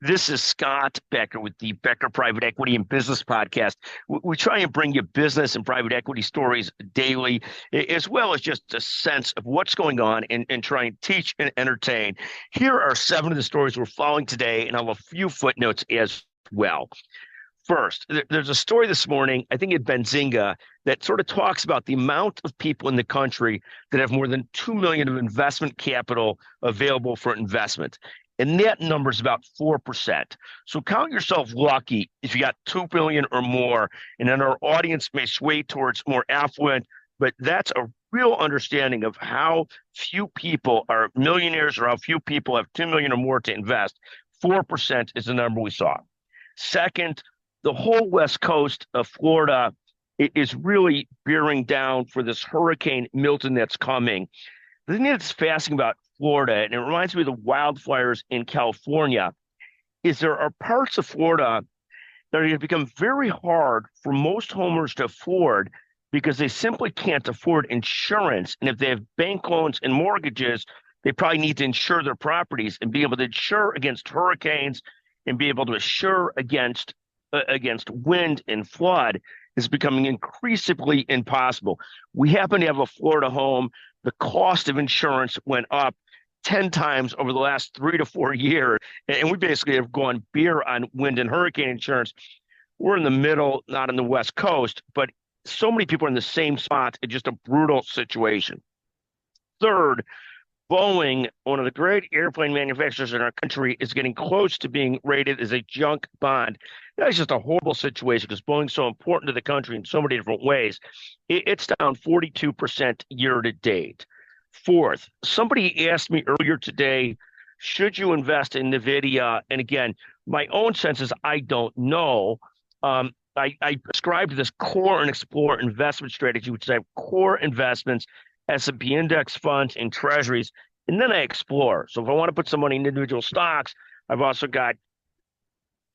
This is Scott Becker with the Becker Private Equity and Business Podcast. We try and bring you business and private equity stories daily, as well as just a sense of what's going on and try and teach and entertain. Here are seven of the stories we're following today, and I'll have a few footnotes as well. First, there's a story this morning, I think at Benzinga, that sort of talks about the amount of people in the country that have more than 2 million of investment capital available for investment. And that number is about 4%. So count yourself lucky if you got 2 billion or more. And then our audience may sway towards more affluent, but that's a real understanding of how few people are millionaires or how few people have 2 million or more to invest. 4% is the number we saw. Second, the whole west coast of Florida is really bearing down for this Hurricane Milton that's coming. The thing that's fascinating about Florida, and it reminds me of the wildfires in California, is there are parts of Florida that are going to become very hard for most homeowners to afford because they simply can't afford insurance. And if they have bank loans and mortgages, they probably need to insure their properties and be able to insure against hurricanes and be able to insure against wind and flood is becoming increasingly impossible. We happen to have a Florida home. The cost of insurance went up 10 times over the last 3 to 4 years. And we basically have gone beer on wind and hurricane insurance. We're in the middle, not on the West Coast, but so many people are in the same spot. It's just a brutal situation. Third, Boeing, one of the great airplane manufacturers in our country, is getting close to being rated as a junk bond. That's just a horrible situation because Boeing's so important to the country in so many different ways. It's down 42% year to date. Fourth, somebody asked me earlier today, should you invest in NVIDIA? And again, my own sense is I don't know. I prescribe to this core and explore investment strategy, which is I have core investments, S&P index funds, and treasuries, and then I explore. So if I want to put some money in individual stocks, I've also got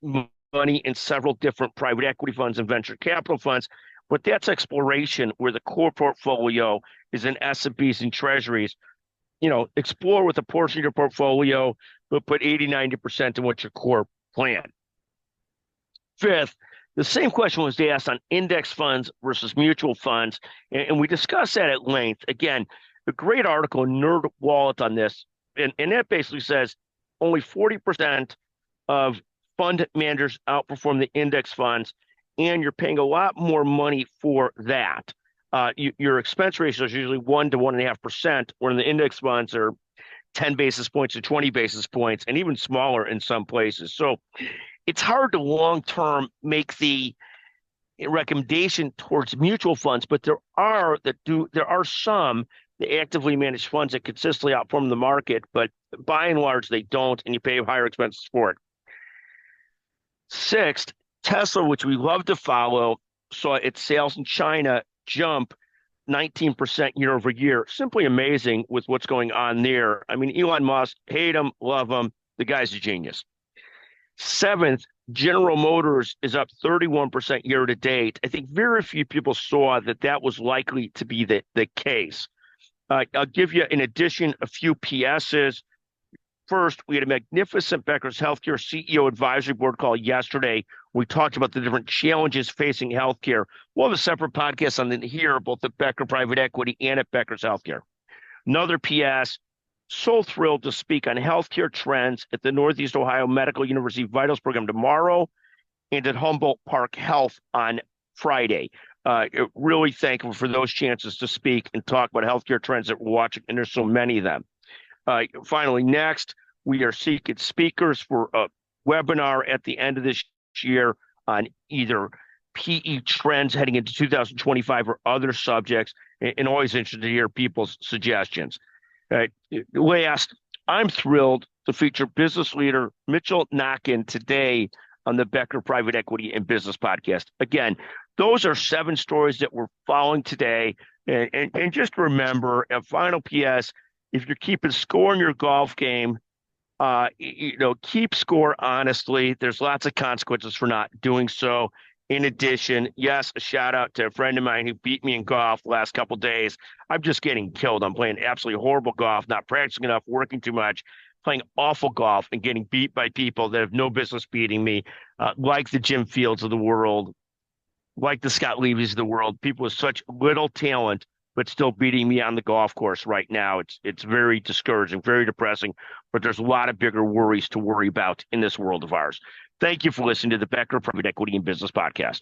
money in several different private equity funds and venture capital funds. But that's exploration where the core portfolio is in S&Ps and treasuries. Explore with a portion of your portfolio, but put 80, 90% in what's your core plan. Fifth, the same question was asked on index funds versus mutual funds, and we discussed that at length. Again, a great article in Nerd Wallet on this, and that basically says only 40% of fund managers outperform the index funds, and you're paying a lot more money for that. Your expense ratio is usually 1 to 1.5%, when the index funds are 10 basis points to 20 basis points, and even smaller in some places. So it's hard to long-term make the recommendation towards mutual funds, but there are some the actively managed funds that consistently outperform the market, but by and large they don't, and you pay higher expenses for it. Sixth, Tesla, which we love to follow, saw its sales in China jump 19% year over year. Simply amazing with what's going on there. I mean, Elon Musk, hate him, love him, the guy's a genius. Seventh, General Motors is up 31% year to date. I think very few people saw that was likely to be the case. I'll give you, in addition, a few PSs. First, we had a magnificent Becker's Healthcare CEO Advisory Board call yesterday. We talked about the different challenges facing healthcare. We'll have a separate podcast on it here, both at Becker Private Equity and at Becker's Healthcare. Another PS, so thrilled to speak on healthcare trends at the Northeast Ohio Medical University Vitals Program tomorrow and at Humboldt Park Health on Friday. Really thankful for those chances to speak and talk about healthcare trends that we're watching, and there's so many of them. Finally, next, we are seeking speakers for a webinar at the end of this year on either PE trends heading into 2025 or other subjects, and always interested to hear people's suggestions. Last, I'm thrilled to feature business leader Mitchell Knockin today on the Becker Private Equity and Business Podcast. Again, those are 7 stories that we're following today. And just remember, a final PS, if you're keeping score in your golf game, keep score honestly. There's lots of consequences for not doing so. In addition, yes, a shout out to a friend of mine who beat me in golf the last couple of days. I'm just getting killed. I'm playing absolutely horrible golf, not practicing enough, working too much. playing awful golf and getting beat by people that have no business beating me, like the Jim Fields of the world, like the Scott Levy's of the world, people with such little talent, but still beating me on the golf course right now. It's very discouraging, very depressing, but there's a lot of bigger worries to worry about in this world of ours. Thank you for listening to the Becker Private Equity and Business Podcast.